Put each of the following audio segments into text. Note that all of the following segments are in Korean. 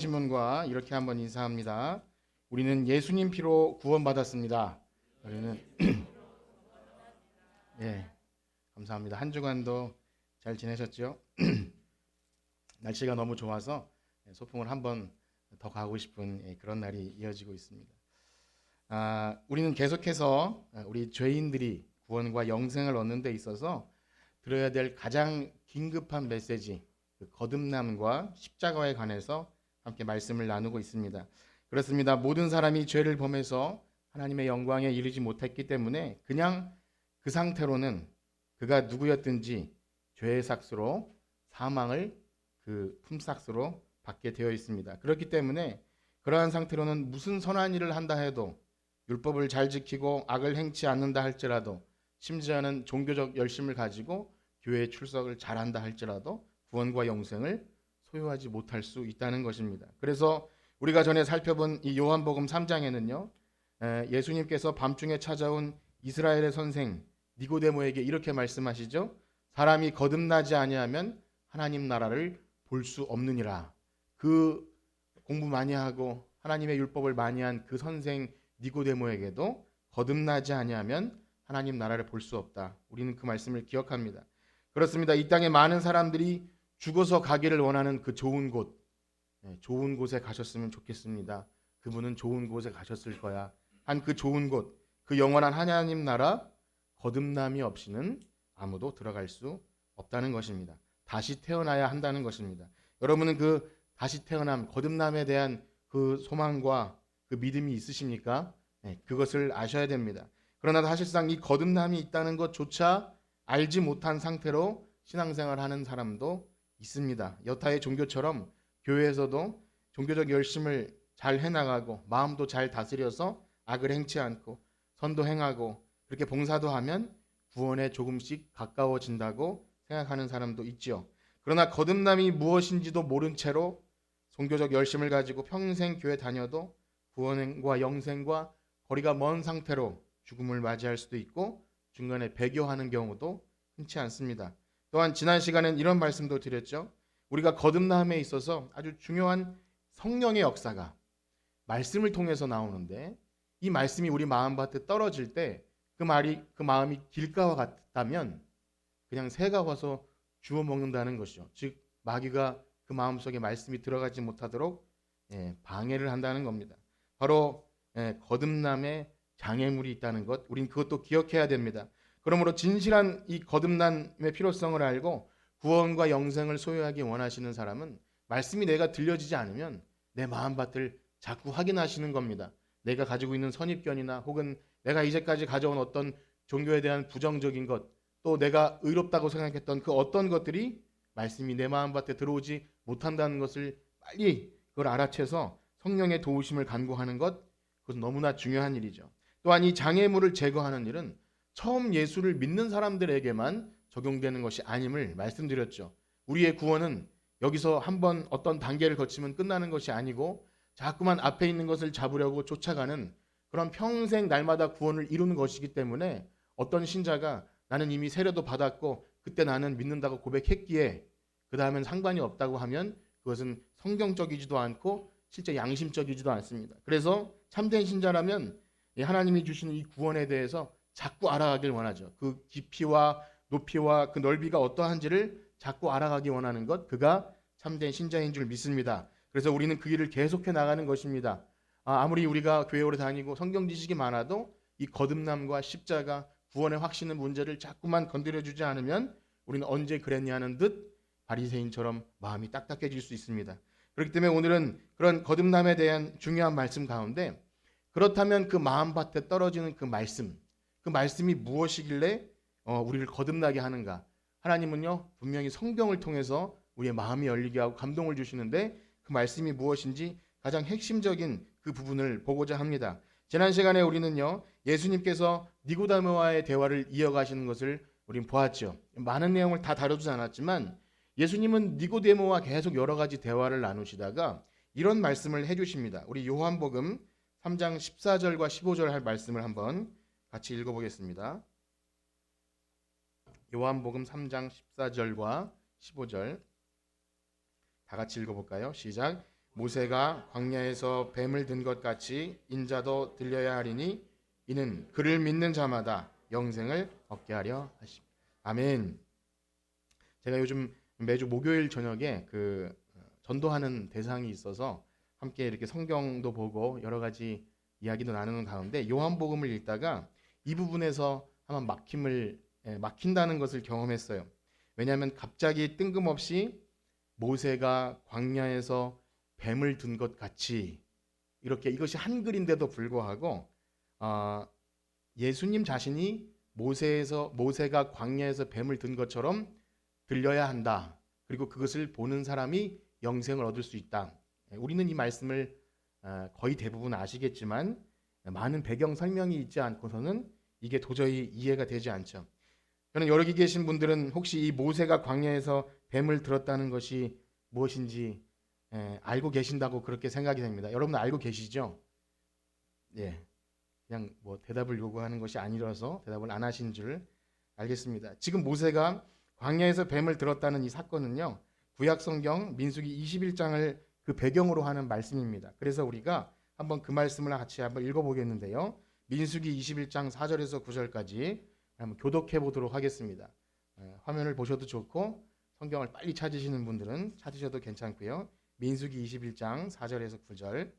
신문과 이렇게 한번 인사합니다. 우리는 예수님 피로 구원받았습니다. 우리는 예, 감사합니다. 한 주간도 잘 지내셨죠? 날씨가 너무 좋아서 소풍을 한번 더 가고 싶은 그런 날이 이어지고 있습니다. 우리는 계속해서 우리 죄인들이 구원과 영생을 얻는 데 있어서 들어야 될 가장 긴급한 메시지, 그 거듭남과 십자가에 관해서 함께 말씀을 나누고 있습니다. 그렇습니다. 모든 사람이 죄를 범해서 하나님의 영광에 이르지 못했기 때문에 그냥 그 상태로는 그가 누구였든지 죄의 삭스로 사망을 그 품삯으로 받게 되어 있습니다. 그렇기 때문에 그러한 상태로는 무슨 선한 일을 한다 해도, 율법을 잘 지키고 악을 행치 않는다 할지라도, 심지어는 종교적 열심을 가지고 교회 출석을 잘한다 할지라도 구원과 영생을 소유하지 못할 수 있다는 것입니다. 그래서 우리가 전에 살펴본 이 요한복음 3장에는요, 예수님께서 밤중에 찾아온 이스라엘의 선생 니고데모에게 이렇게 말씀하시죠. 사람이 거듭나지 아니하면 하나님 나라를 볼 수 없느니라. 그 공부 많이 하고 하나님의 율법을 많이 한 그 선생 니고데모에게도 거듭나지 아니하면 하나님 나라를 볼 수 없다. 우리는 그 말씀을 기억합니다. 그렇습니다. 이 땅에 많은 사람들이 죽어서 가기를 원하는 그 좋은 곳, 좋은 곳에 가셨으면 좋겠습니다. 그분은 좋은 곳에 가셨을 거야. 한 그 좋은 곳, 그 영원한 하나님 나라, 거듭남이 없이는 아무도 들어갈 수 없다는 것입니다. 다시 태어나야 한다는 것입니다. 여러분은 그 다시 태어남, 거듭남에 대한 그 소망과 그 믿음이 있으십니까? 그것을 아셔야 됩니다. 그러나 사실상 이 거듭남이 있다는 것조차 알지 못한 상태로 신앙생활하는 사람도 있습니다. 여타의 종교처럼 교회에서도 종교적 열심을 잘 해나가고 마음도 잘 다스려서 악을 행치 않고 선도 행하고 그렇게 봉사도 하면 구원에 조금씩 가까워진다고 생각하는 사람도 있죠. 그러나 거듭남이 무엇인지도 모른 채로 종교적 열심을 가지고 평생 교회 다녀도 구원과 영생과 거리가 먼 상태로 죽음을 맞이할 수도 있고 중간에 배교하는 경우도 흔치 않습니다. 또한 지난 시간엔 이런 말씀도 드렸죠. 우리가 거듭남에 있어서 아주 중요한 성령의 역사가 말씀을 통해서 나오는데, 이 말씀이 우리 마음밭에 떨어질 때 그 마음이 길가와 같다면 그냥 새가 와서 주워 먹는다는 것이죠. 즉 마귀가 그 마음속에 말씀이 들어가지 못하도록 방해를 한다는 겁니다. 바로 거듭남의 장애물이 있다는 것, 우린 그것도 기억해야 됩니다. 그러므로 진실한 이 거듭남의 필요성을 알고 구원과 영생을 소유하기 원하시는 사람은 말씀이 내가 들려지지 않으면 내 마음밭을 자꾸 확인하시는 겁니다. 내가 가지고 있는 선입견이나 혹은 내가 이제까지 가져온 어떤 종교에 대한 부정적인 것, 또 내가 의롭다고 생각했던 그 어떤 것들이 말씀이 내 마음밭에 들어오지 못한다는 것을 빨리 그걸 알아채서 성령의 도우심을 간구하는 것, 그것은 너무나 중요한 일이죠. 또한 이 장애물을 제거하는 일은 처음 예수를 믿는 사람들에게만 적용되는 것이 아님을 말씀드렸죠. 우리의 구원은 여기서 한번 어떤 단계를 거치면 끝나는 것이 아니고 자꾸만 앞에 있는 것을 잡으려고 쫓아가는 그런 평생 날마다 구원을 이루는 것이기 때문에 어떤 신자가 나는 이미 세례도 받았고 그때 나는 믿는다고 고백했기에 그 다음엔 상관이 없다고 하면 그것은 성경적이지도 않고 실제 양심적이지도 않습니다. 그래서 참된 신자라면 하나님이 주시는 이 구원에 대해서 자꾸 알아가길 원하죠. 그 깊이와 높이와 그 넓이가 어떠한지를 자꾸 알아가기 원하는 것, 그가 참된 신자인 줄 믿습니다. 그래서 우리는 그 길을 계속해 나가는 것입니다. 아무리 우리가 교회 오래 다니고 성경 지식이 많아도 이 거듭남과 십자가, 구원의 확신의 문제를 자꾸만 건드려주지 않으면 우리는 언제 그랬냐는 듯 바리새인처럼 마음이 딱딱해질 수 있습니다. 그렇기 때문에 오늘은 그런 거듭남에 대한 중요한 말씀 가운데, 그렇다면 그 마음밭에 떨어지는 그 말씀이 무엇이길래 우리를 거듭나게 하는가? 하나님은요 분명히 성경을 통해서 우리의 마음이 열리게 하고 감동을 주시는데 그 말씀이 무엇인지 가장 핵심적인 그 부분을 보고자 합니다. 지난 시간에 우리는요 예수님께서 니고데모와의 대화를 이어가시는 것을 우린 보았죠. 많은 내용을 다 다루지 않았지만 예수님은 니고데모와 계속 여러 가지 대화를 나누시다가 이런 말씀을 해주십니다. 우리 요한복음 3장 14절과 15절 할 말씀을 한번 같이 읽어보겠습니다. 요한복음 3장 14절과 15절 다 같이 읽어볼까요? 시작. 모세가 광야에서 뱀을 든 것 같이 인자도 들려야 하리니 이는 그를 믿는 자마다 영생을 얻게 하려 하십니다. 아멘. 제가 요즘 매주 목요일 저녁에 전도하는 대상이 있어서 함께 이렇게 성경도 보고 여러 가지 이야기도 나누는 가운데 요한복음을 읽다가 이 부분에서 한번 막힌다는 것을 경험했어요. 왜냐하면 갑자기 뜬금없이 모세가 광야에서 뱀을 든 것 같이 이렇게 이것이 한글인데도 불구하고 예수님 자신이 모세가 광야에서 뱀을 든 것처럼 들려야 한다. 그리고 그것을 보는 사람이 영생을 얻을 수 있다. 우리는 이 말씀을 거의 대부분 아시겠지만 많은 배경 설명이 있지 않고서는 이게 도저히 이해가 되지 않죠. 저는 여기 계신 분들은 혹시 이 모세가 광야에서 뱀을 들었다는 것이 무엇인지 알고 계신다고 그렇게 생각이 됩니다. 여러분 알고 계시죠? 예, 그냥 뭐 대답을 요구하는 것이 아니라서 대답을 안 하신 줄 알겠습니다. 지금 모세가 광야에서 뱀을 들었다는 이 사건은요, 구약성경 민수기 21장을 그 배경으로 하는 말씀입니다. 그래서 우리가 한번 그 말씀을 같이 한번 읽어보겠는데요. 민수기 21장 4절에서 9절까지 한번 교독해 보도록 하겠습니다. 화면을 보셔도 좋고 성경을 빨리 찾으시는 분들은 찾으셔도 괜찮고요. 민수기 21장 4절에서 9절.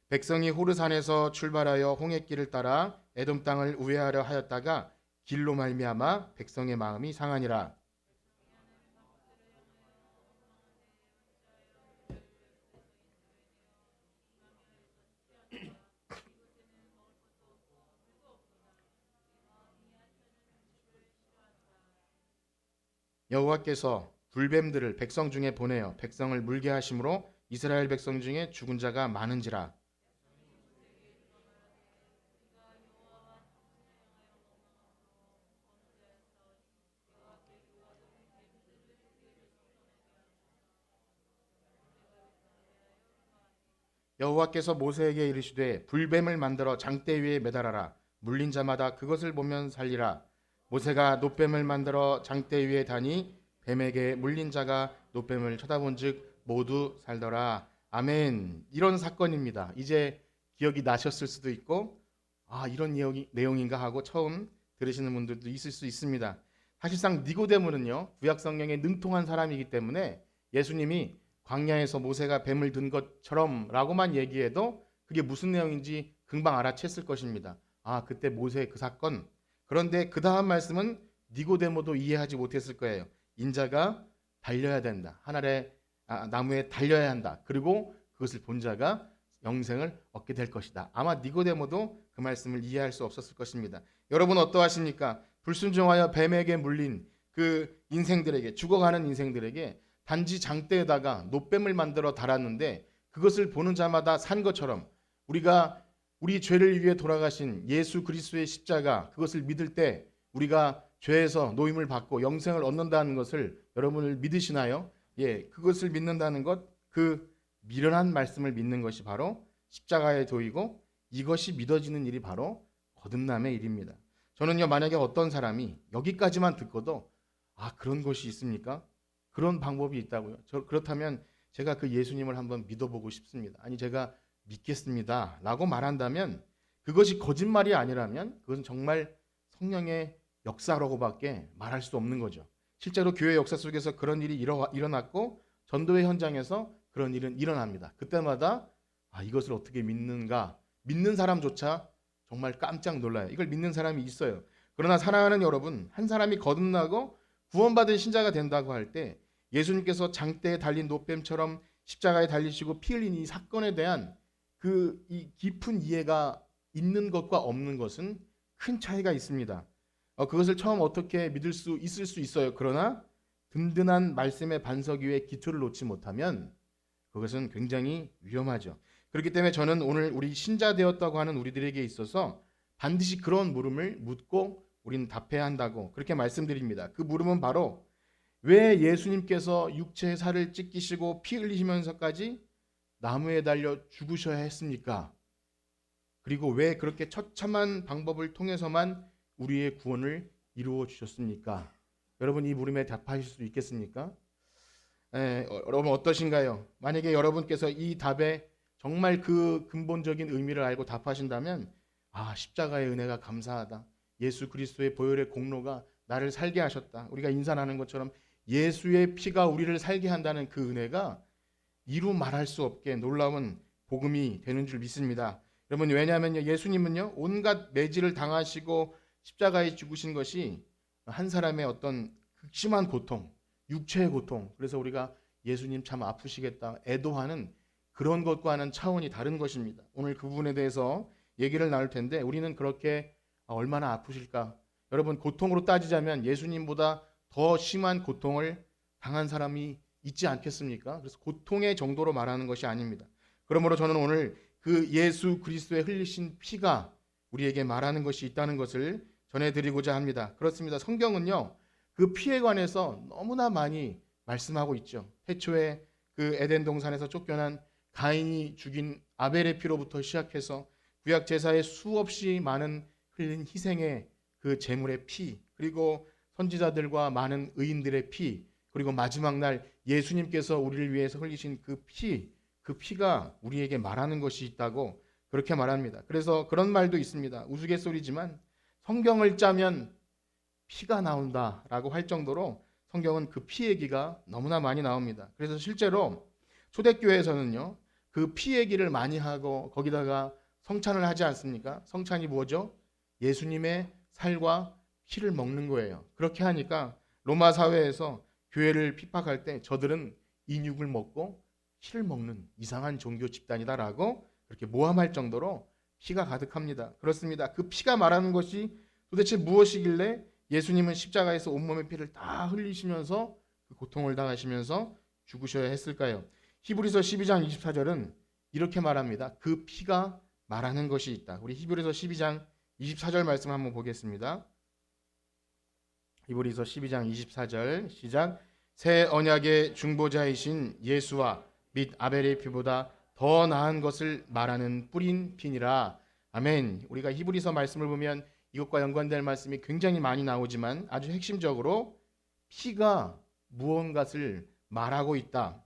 백성이 호르산에서 출발하여 홍해길을 따라 에돔 땅을 우회하려 하였다가 길로 말미암아 백성의 마음이 상하니라. 여호와께서 불뱀들을 백성 중에 보내어 백성을 물게 하심으로 이스라엘 백성 중에 죽은 자가 많은지라. 여호와께서 모세에게 이르시되 불뱀을 만들어 장대 위에 매달아라. 물린 자마다 그것을 보면 살리라. 모세가 놋뱀을 만들어 장대 위에 다니 뱀에게 물린 자가 놋뱀을 쳐다본즉 모두 살더라. 아멘. 이런 사건입니다. 이제 기억이 나셨을 수도 있고 이런 내용인가 하고 처음 들으시는 분들도 있을 수 있습니다. 사실상 니고데모는요, 구약 성경에 능통한 사람이기 때문에 예수님이 광야에서 모세가 뱀을 든 것처럼 라고만 얘기해도 그게 무슨 내용인지 금방 알아챘을 것입니다. 그때 모세 그 사건. 그런데 그 다음 말씀은 니고데모도 이해하지 못했을 거예요. 인자가 달려야 된다. 하늘의 나무에 달려야 한다. 그리고 그것을 본 자가 영생을 얻게 될 것이다. 아마 니고데모도 그 말씀을 이해할 수 없었을 것입니다. 여러분 어떠하십니까? 불순종하여 뱀에게 물린 그 인생들에게, 죽어가는 인생들에게 단지 장대에다가 놋뱀을 만들어 달았는데 그것을 보는 자마다 산 것처럼 우리가 우리 죄를 위해 돌아가신 예수 그리스도의 십자가, 그것을 믿을 때 우리가 죄에서 노임을 받고 영생을 얻는다는 것을 여러분을 믿으시나요? 예, 그것을 믿는다는 것, 그 미련한 말씀을 믿는 것이 바로 십자가의 도이고 이것이 믿어지는 일이 바로 거듭남의 일입니다. 저는요, 만약에 어떤 사람이 여기까지만 듣고도 그런 것이 있습니까? 그런 방법이 있다고요. 그렇다면 제가 그 예수님을 한번 믿어보고 싶습니다. 아니 제가 믿겠습니다 라고 말한다면 그것이 거짓말이 아니라면 그것은 정말 성령의 역사라고밖에 말할 수 없는 거죠. 실제로 교회 역사 속에서 그런 일이 일어났고 전도의 현장에서 그런 일은 일어납니다. 그때마다 이것을 어떻게 믿는가, 믿는 사람조차 정말 깜짝 놀라요. 이걸 믿는 사람이 있어요. 그러나 사랑하는 여러분, 한 사람이 거듭나고 구원받은 신자가 된다고 할 때 예수님께서 장대에 달린 놋뱀처럼 십자가에 달리시고 피 흘린 이 사건에 대한 이 깊은 이해가 있는 것과 없는 것은 큰 차이가 있습니다. 그것을 처음 어떻게 믿을 수 있을 수 있어요. 그러나 든든한 말씀의 반석 위에 기초를 놓지 못하면 그것은 굉장히 위험하죠. 그렇기 때문에 저는 오늘 우리 신자 되었다고 하는 우리들에게 있어서 반드시 그런 물음을 묻고 우리는 답해야 한다고 그렇게 말씀드립니다. 그 물음은 바로 왜 예수님께서 육체의 살을 찢기시고 피 흘리시면서까지 나무에 달려 죽으셔야 했습니까? 그리고 왜 그렇게 처참한 방법을 통해서만 우리의 구원을 이루어 주셨습니까? 여러분 이 물음에 답하실 수 있겠습니까? 여러분 어떠신가요? 만약에 여러분께서 이 답에 정말 그 근본적인 의미를 알고 답하신다면 십자가의 은혜가 감사하다. 예수 그리스도의 보혈의 공로가 나를 살게 하셨다. 우리가 인사 나눈 것처럼 예수의 피가 우리를 살게 한다는 그 은혜가 이루 말할 수 없게 놀라운 복음이 되는 줄 믿습니다. 여러분 왜냐하면요 예수님은요 온갖 매질을 당하시고 십자가에 죽으신 것이 한 사람의 어떤 극심한 고통, 육체의 고통. 그래서 우리가 예수님 참 아프시겠다 애도하는 그런 것과는 차원이 다른 것입니다. 오늘 그 부분에 대해서 얘기를 나눌 텐데 우리는 그렇게 얼마나 아프실까? 여러분 고통으로 따지자면 예수님보다 더 심한 고통을 당한 사람이 있지 않겠습니까? 그래서 고통의 정도로 말하는 것이 아닙니다. 그러므로 저는 오늘 그 예수 그리스도의 흘리신 피가 우리에게 말하는 것이 있다는 것을 전해드리고자 합니다. 그렇습니다. 성경은요 그 피에 관해서 너무나 많이 말씀하고 있죠. 태초에 그 에덴 동산에서 쫓겨난 가인이 죽인 아벨의 피로부터 시작해서 구약 제사의 수없이 많은 흘린 희생의 그 제물의 피, 그리고 선지자들과 많은 의인들의 피, 그리고 마지막 날 예수님께서 우리를 위해서 흘리신 그 피가 우리에게 말하는 것이 있다고 그렇게 말합니다. 그래서 그런 말도 있습니다. 우스갯소리지만 성경을 짜면 피가 나온다라고 할 정도로 성경은 그 피 얘기가 너무나 많이 나옵니다. 그래서 실제로 초대교회에서는요 그 피 얘기를 많이 하고 거기다가 성찬을 하지 않습니까? 성찬이 뭐죠? 예수님의 살과 피를 먹는 거예요. 그렇게 하니까 로마 사회에서 교회를 핍박할 때 저들은 인육을 먹고 피를 먹는 이상한 종교 집단이다라고 그렇게 모함할 정도로 피가 가득합니다. 그렇습니다. 그 피가 말하는 것이 도대체 무엇이길래 예수님은 십자가에서 온몸의 피를 다 흘리시면서 그 고통을 당하시면서 죽으셔야 했을까요? 히브리서 12장 24절은 이렇게 말합니다. 그 피가 말하는 것이 있다. 우리 히브리서 12장 24절 말씀 한번 보겠습니다. 히브리서 12장 24절 시작. 새 언약의 중보자이신 예수와 및 아벨의 피보다 더 나은 것을 말하는 뿌린 피니라. 아멘. 우리가 히브리서 말씀을 보면 이것과 연관될 말씀이 굉장히 많이 나오지만 아주 핵심적으로 피가 무언가를 말하고 있다.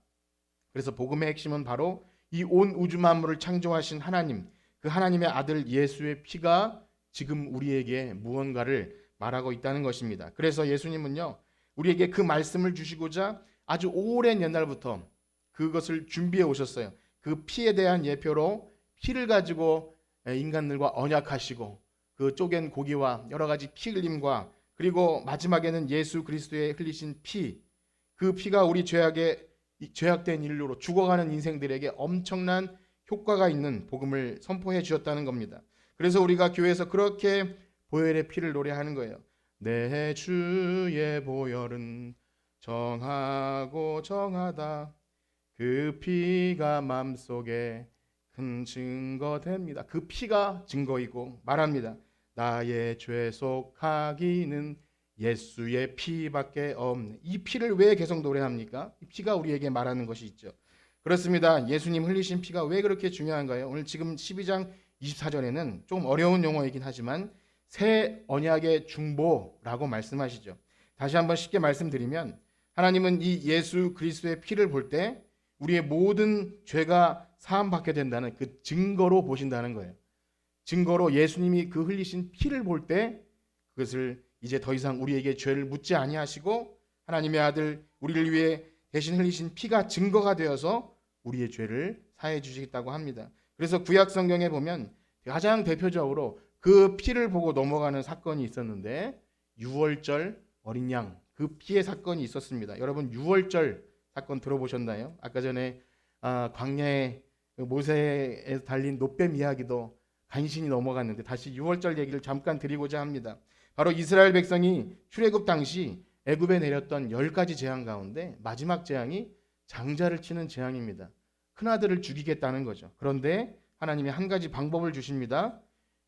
그래서 복음의 핵심은 바로 이 온 우주 만물을 창조하신 하나님, 그 하나님의 아들 예수의 피가 지금 우리에게 무언가를 말하고 있다는 것입니다. 그래서 예수님은요 우리에게 그 말씀을 주시고자 아주 오랜 옛날부터 그것을 준비해 오셨어요. 그 피에 대한 예표로 피를 가지고 인간들과 언약하시고 그 쪼갠 고기와 여러 가지 피 흘림과 그리고 마지막에는 예수 그리스도의 흘리신 피, 그 피가 우리 죄악된 인류로 죽어가는 인생들에게 엄청난 효과가 있는 복음을 선포해 주셨다는 겁니다. 그래서 우리가 교회에서 그렇게 보혈의 피를 노래하는 거예요. 내 주의 보혈은 정하고 정하다. 그 피가 맘속에 큰 증거 됩니다. 그 피가 증거이고 말합니다. 나의 죄 속하기는 예수의 피밖에 없네. 이 피를 왜 계속 노래합니까? 이 피가 우리에게 말하는 것이 있죠. 그렇습니다. 예수님 흘리신 피가 왜 그렇게 중요한가요? 오늘 지금 12장 24절에는 좀 어려운 용어이긴 하지만 새 언약의 중보라고 말씀하시죠. 다시 한번 쉽게 말씀드리면 하나님은 이 예수 그리스도의 피를 볼 때 우리의 모든 죄가 사함받게 된다는 그 증거로 보신다는 거예요. 증거로 예수님이 그 흘리신 피를 볼 때 그것을 이제 더 이상 우리에게 죄를 묻지 아니하시고 하나님의 아들 우리를 위해 대신 흘리신 피가 증거가 되어서 우리의 죄를 사해 주시겠다고 합니다. 그래서 구약 성경에 보면 가장 대표적으로 그 피를 보고 넘어가는 사건이 있었는데 유월절 어린 양 그 피의 사건이 있었습니다. 여러분 유월절 사건 들어보셨나요? 아까 전에 광야에 모세에서 달린 놋뱀 이야기도 간신히 넘어갔는데 다시 유월절 얘기를 잠깐 드리고자 합니다. 바로 이스라엘 백성이 출애굽 당시 애굽에 내렸던 10가지 재앙 가운데 마지막 재앙이 장자를 치는 재앙입니다. 큰아들을 죽이겠다는 거죠. 그런데 하나님이 한 가지 방법을 주십니다.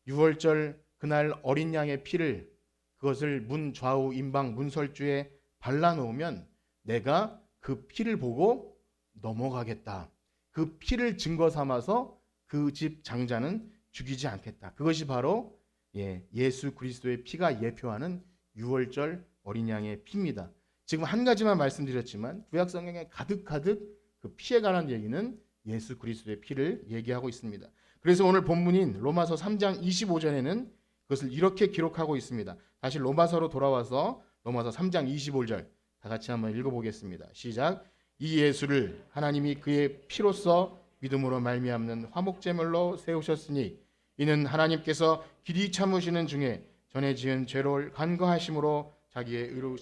유월절 그날 어린 양의 피를 그것을 문 좌우 임방 문설주에 발라놓으면 내가 그 피를 보고 넘어가겠다. 그 피를 증거 삼아서 그 집 장자는 죽이지 않겠다. 그것이 바로 예수 그리스도의 피가 예표하는 유월절 어린 양의 피입니다. 지금 한 가지만 말씀드렸지만 구약 성경에 가득가득 그 피에 관한 얘기는 예수 그리스도의 피를 얘기하고 있습니다. 그래서 오늘 본문인 로마서 3장 25절에는 그것을 이렇게 기록하고 있습니다. 다시 로마서로 돌아와서 로마서 3장 25절 다 같이 한번 읽어보겠습니다. 시작. 이 예수를 하나님이 그의 피로써 믿음으로 말미암는 화목제물로 세우셨으니 이는 하나님께서 길이 참으시는 중에 전에 지은 죄를 간과하심으로 자기의 의로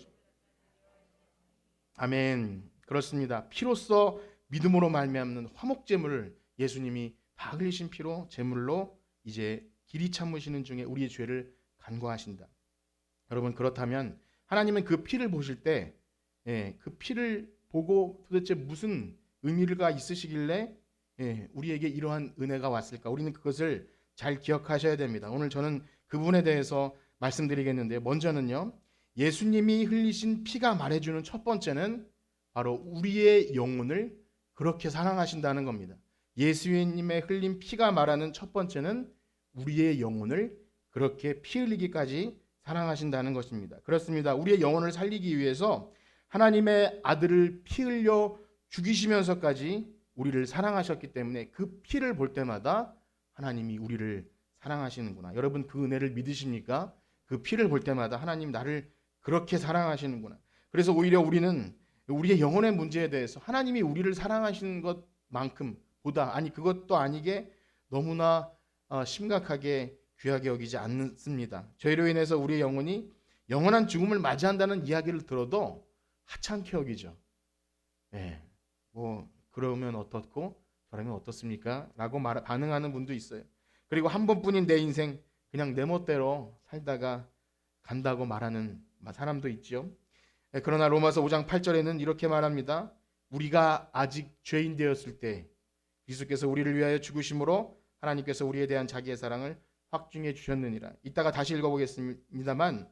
아멘. 그렇습니다. 피로써 믿음으로 말미암는 화목제물을 예수님이 다 흘리신 피로 제물로 이제 길이 참으시는 중에 우리의 죄를 간과하신다. 여러분 그렇다면 하나님은 그 피를 보실 때 그 피를 보고 도대체 무슨 의미가 있으시길래 우리에게 이러한 은혜가 왔을까? 우리는 그것을 잘 기억하셔야 됩니다. 오늘 저는 그 부분에 대해서 말씀드리겠는데요. 먼저는요. 예수님이 흘리신 피가 말해주는 첫 번째는 바로 우리의 영혼을 그렇게 사랑하신다는 겁니다. 예수님의 흘린 피가 말하는 첫 번째는 우리의 영혼을 그렇게 피 흘리기까지 사랑하신다는 것입니다. 그렇습니다. 우리의 영혼을 살리기 위해서 하나님의 아들을 피 흘려 죽이시면서까지 우리를 사랑하셨기 때문에 그 피를 볼 때마다 하나님이 우리를 사랑하시는구나. 여러분 그 은혜를 믿으십니까? 그 피를 볼 때마다 하나님 나를 그렇게 사랑하시는구나. 그래서 오히려 우리는 우리의 영혼의 문제에 대해서 하나님이 우리를 사랑하시는 것만큼 보다 그것도 아니게 너무나 심각하게 귀하게 여기지 않습니다. 죄로 인해서 우리의 영혼이 영원한 죽음을 맞이한다는 이야기를 들어도 하찮게 여기죠. 뭐 그러면 어떻고 저러면 어떻습니까? 라고 반응하는 분도 있어요. 그리고 한 번뿐인 내 인생 그냥 내 멋대로 살다가 간다고 말하는 사람도 있죠. 그러나 로마서 5장 8절에는 이렇게 말합니다. 우리가 아직 죄인 되었을 때 그리스도께서 우리를 위하여 죽으심으로 하나님께서 우리에 대한 자기의 사랑을 확증해 주셨느니라. 이따가 다시 읽어보겠습니다만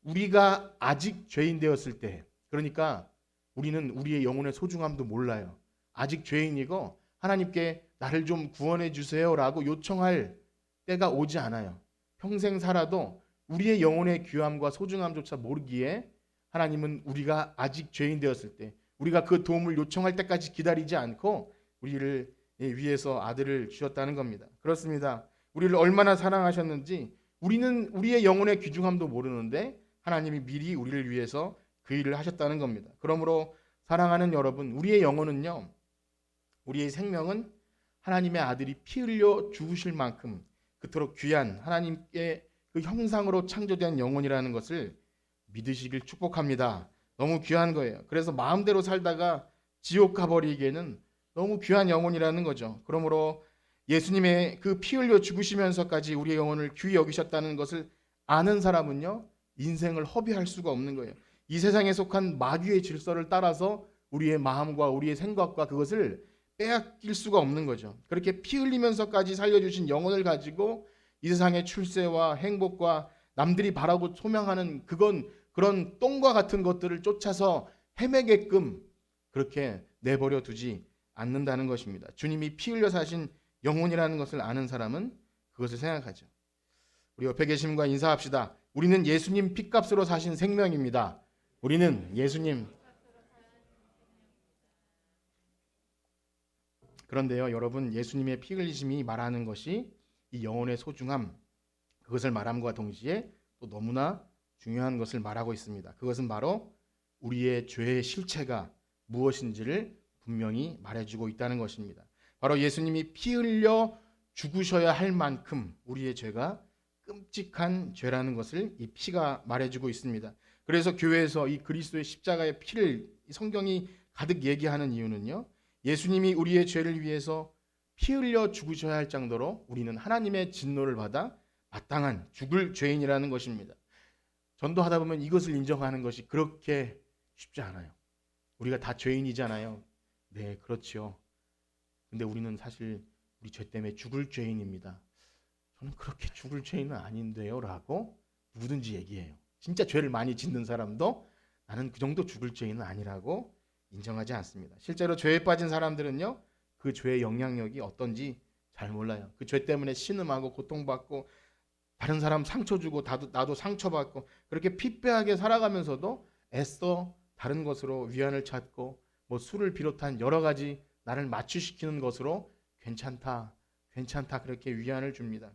우리가 아직 죄인 되었을 때 그러니까 우리는 우리의 영혼의 소중함도 몰라요. 아직 죄인이고 하나님께 나를 좀 구원해 주세요라고 요청할 때가 오지 않아요. 평생 살아도 우리의 영혼의 귀함과 소중함조차 모르기에 하나님은 우리가 아직 죄인 되었을 때 우리가 그 도움을 요청할 때까지 기다리지 않고 우리를 위해서 아들을 주셨다는 겁니다. 그렇습니다. 우리를 얼마나 사랑하셨는지 우리는 우리의 영혼의 귀중함도 모르는데 하나님이 미리 우리를 위해서 그 일을 하셨다는 겁니다. 그러므로 사랑하는 여러분, 우리의 영혼은요, 우리의 생명은 하나님의 아들이 피 흘려 죽으실 만큼 그토록 귀한 하나님께 그 형상으로 창조된 영혼이라는 것을 믿으시길 축복합니다. 너무 귀한 거예요. 그래서 마음대로 살다가 지옥 가버리기에는 너무 귀한 영혼이라는 거죠. 그러므로 예수님의 그 피 흘려 죽으시면서까지 우리의 영혼을 귀히 여기셨다는 것을 아는 사람은요, 인생을 허비할 수가 없는 거예요. 이 세상에 속한 마귀의 질서를 따라서 우리의 마음과 우리의 생각과 그것을 빼앗길 수가 없는 거죠. 그렇게 피 흘리면서까지 살려주신 영혼을 가지고 이 세상의 출세와 행복과 남들이 바라고 소명하는 그런 똥과 같은 것들을 쫓아서 헤매게끔 그렇게 내버려 두지 않는다는 것입니다. 주님이 피 흘려 사신 영혼이라는 것을 아는 사람은 그것을 생각하죠. 우리 옆에 계신 분과 인사합시다. 우리는 예수님 피값으로 사신 생명입니다. 우리는 예수님. 그런데요, 여러분, 예수님의 피 흘리심이 말하는 것이 이 영혼의 소중함, 그것을 말함과 동시에 또 너무나 중요한 것을 말하고 있습니다. 그것은 바로 우리의 죄의 실체가 무엇인지를 분명히 말해주고 있다는 것입니다. 바로 예수님이 피 흘려 죽으셔야 할 만큼 우리의 죄가 끔찍한 죄라는 것을 이 피가 말해주고 있습니다. 그래서 교회에서 이 그리스도의 십자가의 피를 성경이 가득 얘기하는 이유는요, 예수님이 우리의 죄를 위해서 피 흘려 죽으셔야 할 정도로 우리는 하나님의 진노를 받아 마땅한 죽을 죄인이라는 것입니다. 전도하다 보면 이것을 인정하는 것이 그렇게 쉽지 않아요. 우리가 다 죄인이잖아요. 네, 그렇죠. 근데 우리는 사실 우리 죄 때문에 죽을 죄인입니다. 저는 그렇게 죽을 죄인은 아닌데요 라고 누구든지 얘기해요. 진짜 죄를 많이 짓는 사람도 나는 그 정도 죽을 죄인은 아니라고 인정하지 않습니다. 실제로 죄에 빠진 사람들은요, 그 죄의 영향력이 어떤지 잘 몰라요. 그 죄 때문에 신음하고 고통받고 다른 사람 상처 주고 나도 상처받고 그렇게 피폐하게 살아가면서도 애써 다른 것으로 위안을 찾고 뭐 술을 비롯한 여러 가지 나를 마취시키는 것으로 괜찮다, 괜찮다 그렇게 위안을 줍니다.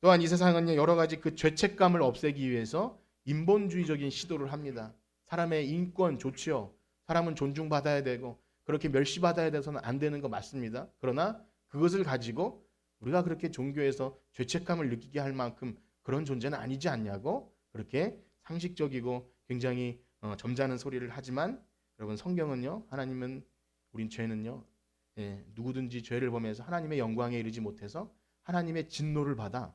또한 이 세상은 여러 가지 그 죄책감을 없애기 위해서 인본주의적인 시도를 합니다. 사람의 인권 좋지요. 사람은 존중받아야 되고 그렇게 멸시받아야 돼서는 안 되는 거 맞습니다. 그러나 그것을 가지고 우리가 그렇게 종교에서 죄책감을 느끼게 할 만큼 그런 존재는 아니지 않냐고 그렇게 상식적이고 굉장히 점잖은 소리를 하지만 여러분 성경은요, 하나님은 우린 죄는요, 누구든지 죄를 범해서 하나님의 영광에 이르지 못해서 하나님의 진노를 받아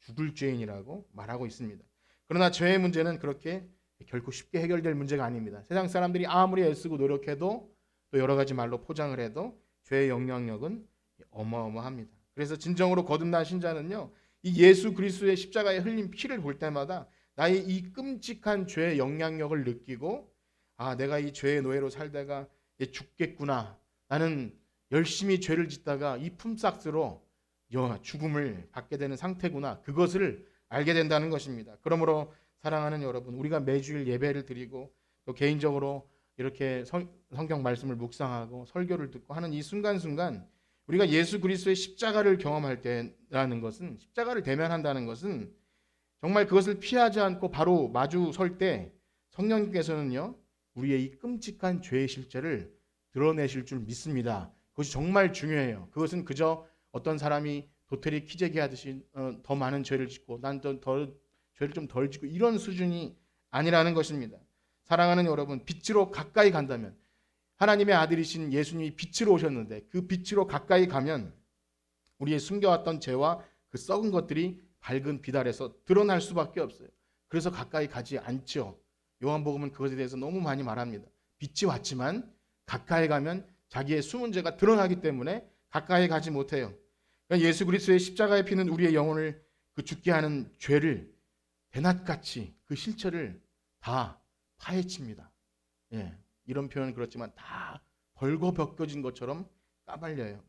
죽을 죄인이라고 말하고 있습니다. 그러나 죄의 문제는 그렇게 결코 쉽게 해결될 문제가 아닙니다. 세상 사람들이 아무리 애쓰고 노력해도 또 여러 가지 말로 포장을 해도 죄의 영향력은 어마어마합니다. 그래서 진정으로 거듭난 신자는요, 이 예수 그리스도의 십자가에 흘린 피를 볼 때마다 나의 이 끔찍한 죄의 영향력을 느끼고 아, 내가 이 죄의 노예로 살다가 죽겠구나. 나는 열심히 죄를 짓다가 이 품삯으로 죽음을 받게 되는 상태구나. 그것을 알게 된다는 것입니다. 그러므로 사랑하는 여러분, 우리가 매주일 예배를 드리고 또 개인적으로 이렇게 성경 말씀을 묵상하고 설교를 듣고 하는 이 순간순간 우리가 예수 그리스도의 십자가를 경험할 때라는 것은, 십자가를 대면한다는 것은 정말 그것을 피하지 않고 바로 마주 설 때 성령님께서는요, 우리의 이 끔찍한 죄의 실체를 드러내실 줄 믿습니다. 그것이 정말 중요해요. 그것은 그저 어떤 사람이 도토리 키재기 하듯이 더 많은 죄를 짓고 난 더 죄를 좀 덜 짓고 이런 수준이 아니라는 것입니다. 사랑하는 여러분, 빛으로 가까이 간다면, 하나님의 아들이신 예수님이 빛으로 오셨는데 그 빛으로 가까이 가면 우리의 숨겨왔던 죄와 그 썩은 것들이 밝은 빛 아래서 드러날 수밖에 없어요. 그래서 가까이 가지 않죠. 요한복음은 그것에 대해서 너무 많이 말합니다. 빛이 왔지만 가까이 가면 자기의 숨은 죄가 드러나기 때문에 가까이 가지 못해요. 그러니까 예수 그리스도의 십자가의 피는 우리의 영혼을 그 죽게 하는 죄를 대낮같이 그 실체를 다 파헤칩니다. 이런 표현은 그렇지만 다 벌거벗겨진 것처럼 까발려요.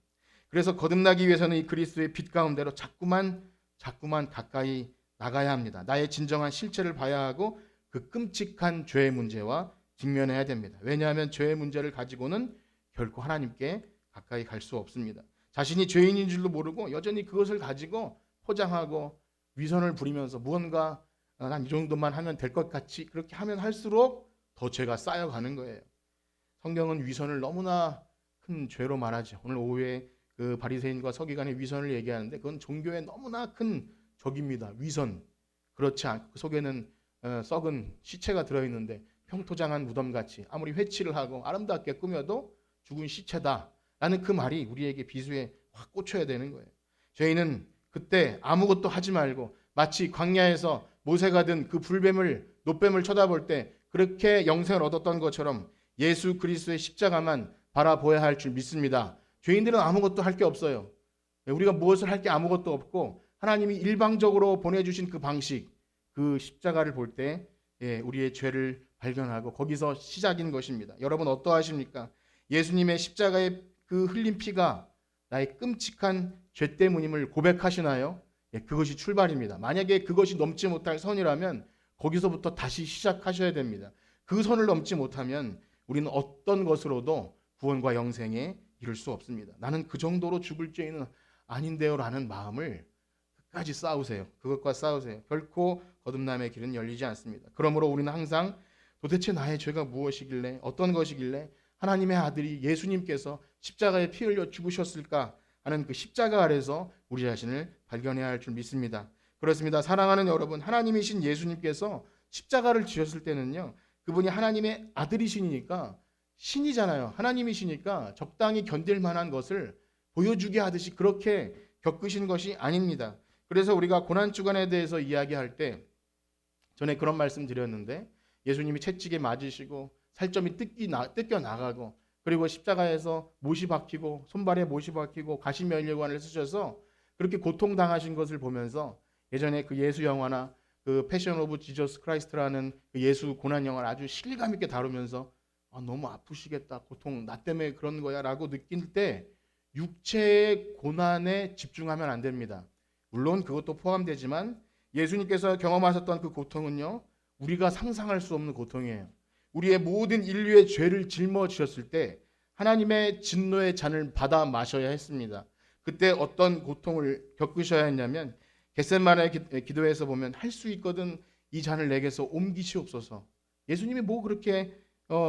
그래서 거듭나기 위해서는 이 그리스도의 빛 가운데로 자꾸만 가까이 나가야 합니다. 나의 진정한 실체를 봐야 하고 그 끔찍한 죄의 문제와 직면해야 됩니다. 왜냐하면 죄의 문제를 가지고는 결코 하나님께 가까이 갈 수 없습니다. 자신이 죄인인 줄도 모르고 여전히 그것을 가지고 포장하고 위선을 부리면서 무언가 난 이 정도만 하면 될 것 같이 그렇게 하면 할수록 더 죄가 쌓여가는 거예요. 성경은 위선을 너무나 큰 죄로 말하죠. 오늘 오후에 그 바리새인과 서기관의 위선을 얘기하는데 그건 종교의 너무나 큰 적입니다. 위선. 그렇지 않고 그 속에는 썩은 시체가 들어있는데 평토장한 무덤같이 아무리 회치를 하고 아름답게 꾸며도 죽은 시체다라는 그 말이 우리에게 비수에 확 꽂혀야 되는 거예요. 죄인은 그때 아무것도 하지 말고 마치 광야에서 모세가 든 그 불뱀을 놋뱀을 쳐다볼 때 그렇게 영생을 얻었던 것처럼 예수 그리스도의 십자가만 바라보아야 할 줄 믿습니다. 죄인들은 아무것도 할 게 없어요. 우리가 무엇을 할 게 아무것도 없고 하나님이 일방적으로 보내주신 그 방식, 그 십자가를 볼 때 우리의 죄를 발견하고 거기서 시작인 것입니다. 여러분 어떠하십니까? 예수님의 십자가의 그 흘린 피가 나의 끔찍한 죄 때문임을 고백하시나요? 그것이 출발입니다. 만약에 그것이 넘지 못할 선이라면 거기서부터 다시 시작하셔야 됩니다. 그 선을 넘지 못하면 우리는 어떤 것으로도 구원과 영생에 이를 수 없습니다. 나는 그 정도로 죽을 죄인은 아닌데요 라는 마음을 끝까지 싸우세요. 그것과 싸우세요. 결코 거듭남의 길은 열리지 않습니다. 그러므로 우리는 항상 도대체 나의 죄가 무엇이길래 어떤 것이길래 하나님의 아들이 예수님께서 십자가에 피 흘려 죽으셨을까 하는 그 십자가 아래서 우리 자신을 발견해야 할 줄 믿습니다. 그렇습니다. 사랑하는 여러분, 하나님이신 예수님께서 십자가를 지셨을 때는요, 그분이 하나님의 아들이시니까 신이잖아요. 하나님이시니까 적당히 견딜 만한 것을 보여주게 하듯이 그렇게 겪으신 것이 아닙니다. 그래서 우리가 고난주간에 대해서 이야기할 때 전에 그런 말씀 드렸는데 예수님이 채찍에 맞으시고 살점이 뜯겨 나가고 그리고 십자가에서 못이 박히고 손발에 못이 박히고 가시면류관을 쓰셔서 그렇게 고통당하신 것을 보면서 예전에 그 예수 영화나 그 패션 오브 지저스 크라이스트라는 그 예수 고난 영화를 아주 실감 있게 다루면서 너무 아프시겠다, 고통 나 때문에 그런 거야 라고 느낄 때 육체의 고난에 집중하면 안 됩니다. 물론 그것도 포함되지만 예수님께서 경험하셨던 그 고통은요, 우리가 상상할 수 없는 고통이에요. 우리의 모든 인류의 죄를 짊어지셨을 때 하나님의 진노의 잔을 받아 마셔야 했습니다. 그때 어떤 고통을 겪으셔야 했냐면 겟세마네 기도에서 보면 할 수 있거든 이 잔을 내게서 옮기시옵소서. 예수님이 뭐 그렇게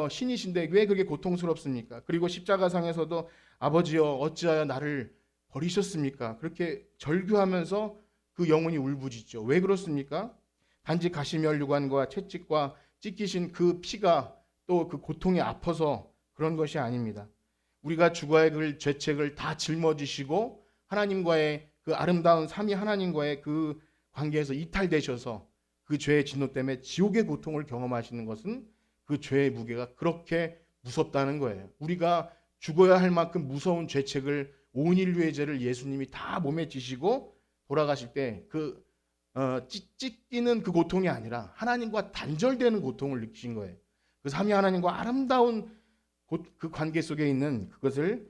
신이신데 왜 그렇게 고통스럽습니까? 그리고 십자가상에서도 아버지여 어찌하여 나를 버리셨습니까? 그렇게 절규하면서 그 영혼이 울부짖죠. 왜 그렇습니까? 단지 가시면류관과 채찍과 찢기신 그 피가 또 그 고통이 아파서 그런 것이 아닙니다. 우리가 죽어야 할 죄책을 다 짊어지시고 하나님과의 그 아름다운 삼위 하나님과의 그 관계에서 이탈되셔서 그 죄의 진노 때문에 지옥의 고통을 경험하시는 것은 그 죄의 무게가 그렇게 무섭다는 거예요. 우리가 죽어야 할 만큼 무서운 죄책을 온 인류의 죄를 예수님이 다 몸에 지시고 돌아가실 때 그 찢기는 그 고통이 아니라 하나님과 단절되는 고통을 느끼신 거예요. 그 삼위 하나님과 아름다운 그 관계 속에 있는 그것을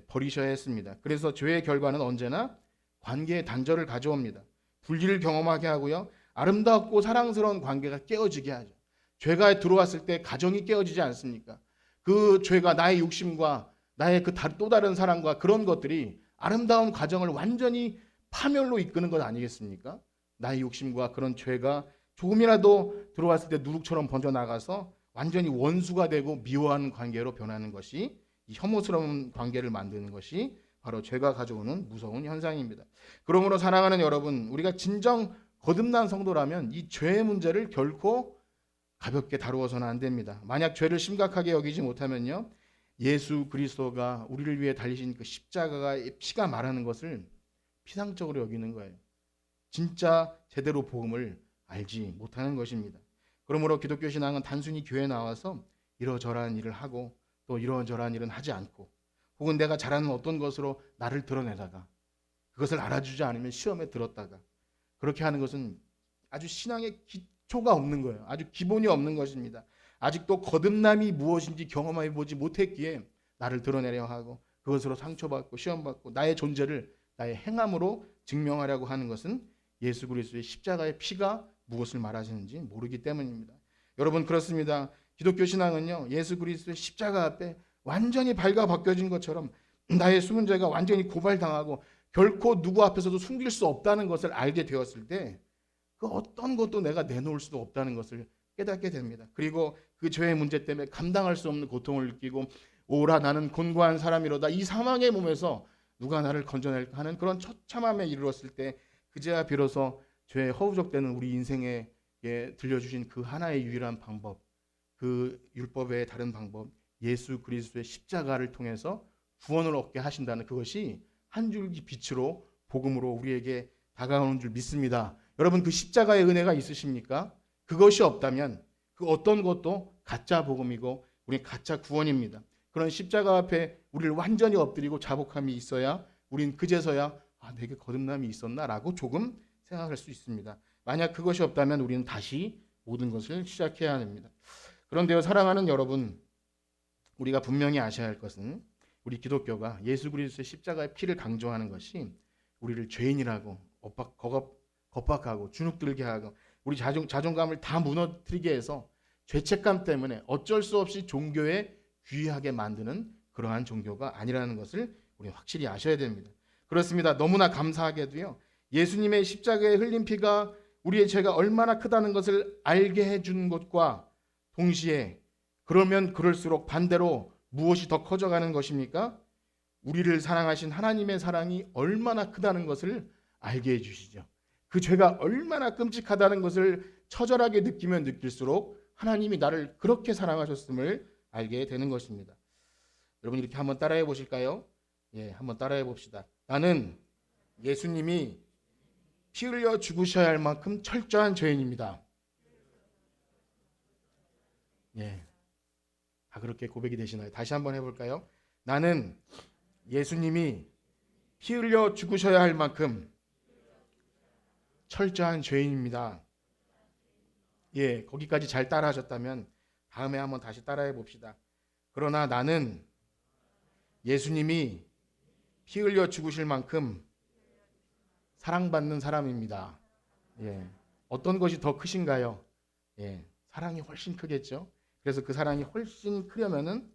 버리셔야 했습니다. 그래서 죄의 결과는 언제나 관계의 단절을 가져옵니다. 분리를 경험하게 하고요. 아름답고 사랑스러운 관계가 깨어지게 하죠. 죄가 들어왔을 때 가정이 깨어지지 않습니까? 그 죄가 나의 욕심과 나의 그 또 다른 사랑과 그런 것들이 아름다운 가정을 완전히 파멸로 이끄는 것 아니겠습니까? 나의 욕심과 그런 죄가 조금이라도 들어왔을 때 누룩처럼 번져나가서 완전히 원수가 되고 미워하는 관계로 변하는 것이 이 혐오스러운 관계를 만드는 것이 바로 죄가 가져오는 무서운 현상입니다. 그러므로 사랑하는 여러분, 우리가 진정 거듭난 성도라면 이 죄의 문제를 결코 가볍게 다루어서는 안 됩니다. 만약 죄를 심각하게 여기지 못하면요, 예수 그리스도가 우리를 위해 달리신 그 십자가의 피가 말하는 것을 피상적으로 여기는 거예요. 진짜 제대로 복음을 알지 못하는 것입니다. 그러므로 기독교 신앙은 단순히 교회에 나와서 이러저러한 일을 하고 또 이러저러한 일은 하지 않고 혹은 내가 잘하는 어떤 것으로 나를 드러내다가 그것을 알아주지 않으면 시험에 들었다가 그렇게 하는 것은 아주 신앙의 기초가 없는 거예요. 아주 기본이 없는 것입니다. 아직도 거듭남이 무엇인지 경험해 보지 못했기에 나를 드러내려 하고 그것으로 상처받고 시험받고 나의 존재를 나의 행함으로 증명하려고 하는 것은 예수 그리스도의 십자가의 피가 무엇을 말하시는지 모르기 때문입니다. 여러분 그렇습니다. 기독교 신앙은요, 예수 그리스도의 십자가 앞에 완전히 발가벗겨진 것처럼 나의 숨은 죄가 완전히 고발당하고 결코 누구 앞에서도 숨길 수 없다는 것을 알게 되었을 때 그 어떤 것도 내가 내놓을 수도 없다는 것을 깨닫게 됩니다. 그리고 그 죄의 문제 때문에 감당할 수 없는 고통을 느끼고 오라 나는 곤고한 사람이로다 이 사망의 몸에서 누가 나를 건져낼까 하는 그런 처참함에 이르렀을 때 그제야 비로소 죄에 허우적대는 우리 인생에 들려주신 그 하나의 유일한 방법, 그 율법의 다른 방법, 예수 그리스도의 십자가를 통해서 구원을 얻게 하신다는 그것이 한 줄기 빛으로 복음으로 우리에게 다가오는 줄 믿습니다. 여러분 그 십자가의 은혜가 있으십니까? 그것이 없다면 그 어떤 것도 가짜 복음이고 우리 가짜 구원입니다. 그런 십자가 앞에 우리를 완전히 엎드리고 자복함이 있어야 우린 그제서야 내게 거듭남이 있었나라고 조금 생각할 수 있습니다. 만약 그것이 없다면 우리는 다시 모든 것을 시작해야 합니다. 그런데요, 사랑하는 여러분, 우리가 분명히 아셔야 할 것은 우리 기독교가 예수 그리스도의 십자가의 피를 강조하는 것이 우리를 죄인이라고 겁박하고 주눅들게 하고 우리 자존감을 다 무너뜨리게 해서 죄책감 때문에 어쩔 수 없이 종교에 귀하게 만드는 그러한 종교가 아니라는 것을 우리 확실히 아셔야 됩니다. 그렇습니다. 너무나 감사하게도요, 예수님의 십자가에 흘린 피가 우리의 죄가 얼마나 크다는 것을 알게 해준 것과 동시에 그러면 그럴수록 반대로 무엇이 더 커져가는 것입니까? 우리를 사랑하신 하나님의 사랑이 얼마나 크다는 것을 알게 해주시죠. 그 죄가 얼마나 끔찍하다는 것을 처절하게 느끼면 느낄수록 하나님이 나를 그렇게 사랑하셨음을 알게 되는 것입니다. 여러분 이렇게 한번 따라해 보실까요? 한번 따라해 봅시다. 나는 예수님이 피 흘려 죽으셔야 할 만큼 철저한 죄인입니다. 그렇게 고백이 되시나요? 다시 한번 해볼까요? 나는 예수님이 피 흘려 죽으셔야 할 만큼 철저한 죄인입니다. 거기까지 잘 따라하셨다면 다음에 한번 다시 따라해 봅시다. 그러나 나는 예수님이 피 흘려 죽으실 만큼 사랑받는 사람입니다. 어떤 것이 더 크신가요? 사랑이 훨씬 크겠죠. 그래서 그 사랑이 훨씬 크려면은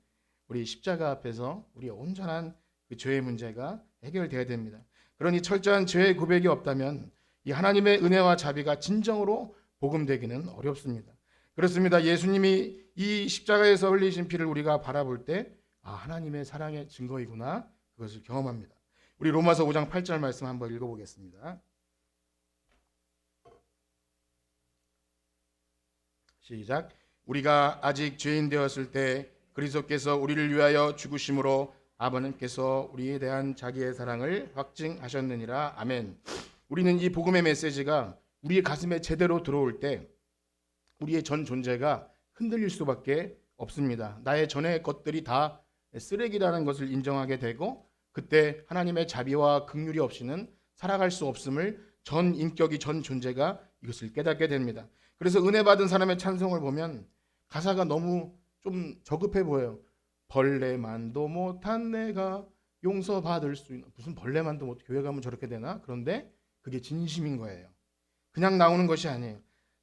우리 십자가 앞에서 우리의 온전한 그 죄의 문제가 해결돼야 됩니다. 그러니 철저한 죄의 고백이 없다면 이 하나님의 은혜와 자비가 진정으로 복음되기는 어렵습니다. 그렇습니다. 예수님이 이 십자가에서 흘리신 피를 우리가 바라볼 때 하나님의 사랑의 증거이구나, 그것을 경험합니다. 우리 로마서 5장 8절 말씀 한번 읽어보겠습니다. 시작. 우리가 아직 죄인 되었을 때 그리스도께서 우리를 위하여 죽으심으로 아버님께서 우리에 대한 자기의 사랑을 확증하셨느니라. 아멘. 우리는 이 복음의 메시지가 우리의 가슴에 제대로 들어올 때 우리의 전 존재가 흔들릴 수밖에 없습니다. 나의 전의 것들이 다 쓰레기라는 것을 인정하게 되고, 그때 하나님의 자비와 긍휼이 없이는 살아갈 수 없음을 전 인격이, 전 존재가 이것을 깨닫게 됩니다. 그래서 은혜 받은 사람의 찬송을 보면 가사가 너무 좀 저급해 보여요. 벌레만도 못한 내가 용서받을 수 있는, 무슨 벌레만도 못, 교회 가면 저렇게 되나? 그런데 그게 진심인 거예요. 그냥 나오는 것이 아니에요.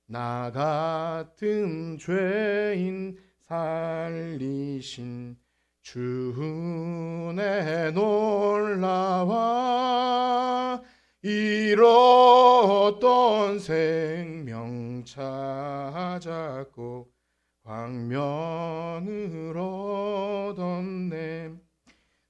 나 같은 죄인 살리신 주 은혜 놀라와 잃었던 생명 찾았고 광명을 얻었네.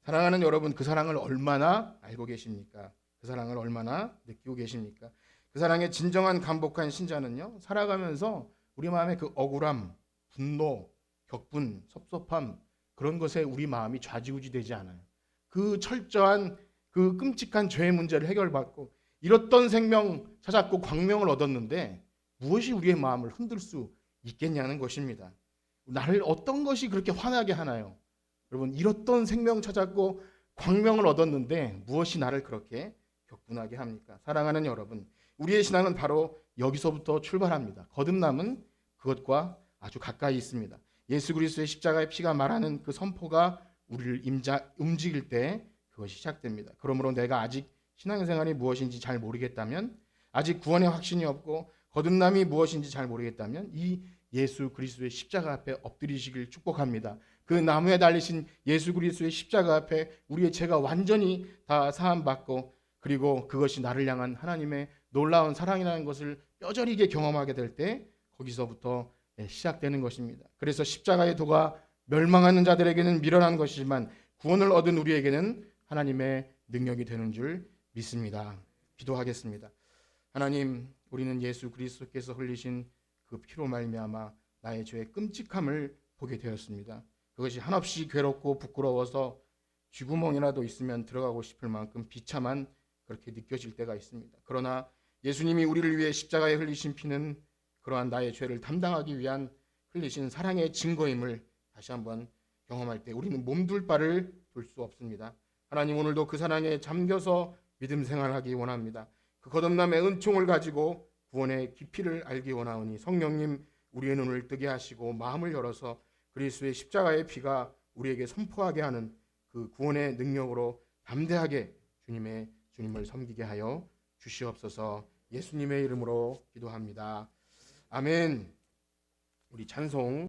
사랑하는 여러분, 그 사랑을 얼마나 알고 계십니까? 그 사랑을 얼마나 느끼고 계십니까? 그 사랑의 진정한 감복한 신자는요, 살아가면서 우리 마음의 그 억울함, 분노, 격분, 섭섭함, 그런 것에 우리 마음이 좌지우지되지 않아요. 그 철저한 그 끔찍한 죄의 문제를 해결받고 잃었던 생명 찾았고 광명을 얻었는데 무엇이 우리의 마음을 흔들 수 있겠냐는 것입니다. 나를 어떤 것이 그렇게 화나게 하나요? 여러분, 잃었던 생명 찾았고 광명을 얻었는데 무엇이 나를 그렇게 격분하게 합니까? 사랑하는 여러분, 우리의 신앙은 바로 여기서부터 출발합니다. 거듭남은 그것과 아주 가까이 있습니다. 예수 그리스도의 십자가의 피가 말하는 그 선포가 우리를 움직일 때 그것이 시작됩니다. 그러므로 내가 아직 신앙생활이 무엇인지 잘 모르겠다면, 아직 구원의 확신이 없고 거듭남이 무엇인지 잘 모르겠다면 이 예수 그리스도의 십자가 앞에 엎드리시길 축복합니다. 그 나무에 달리신 예수 그리스도의 십자가 앞에 우리의 죄가 완전히 다 사함받고, 그리고 그것이 나를 향한 하나님의 놀라운 사랑이라는 것을 뼈저리게 경험하게 될 때 거기서부터 시작되는 것입니다. 그래서 십자가의 도가 멸망하는 자들에게는 미련한 것이지만 구원을 얻은 우리에게는 하나님의 능력이 되는 줄 믿습니다. 기도하겠습니다. 하나님, 우리는 예수 그리스도께서 흘리신 그 피로 말미암아 나의 죄의 끔찍함을 보게 되었습니다. 그것이 한없이 괴롭고 부끄러워서 쥐구멍이라도 있으면 들어가고 싶을 만큼 비참한 그렇게 느껴질 때가 있습니다. 그러나 예수님이 우리를 위해 십자가에 흘리신 피는 그러한 나의 죄를 담당하기 위한 흘리신 사랑의 증거임을 다시 한번 경험할 때 우리는 몸둘 바를 둘 수 없습니다. 하나님, 오늘도 그 사랑에 잠겨서 믿음 생활하기 원합니다. 그 거듭남의 은총을 가지고 구원의 깊이를 알기 원하오니 성령님, 우리의 눈을 뜨게 하시고 마음을 열어서 그리스도의 십자가의 피가 우리에게 선포하게 하는 그 구원의 능력으로 담대하게 주님을 섬기게 하여 주시옵소서. 예수님의 이름으로 기도합니다. 아멘. 우리 찬송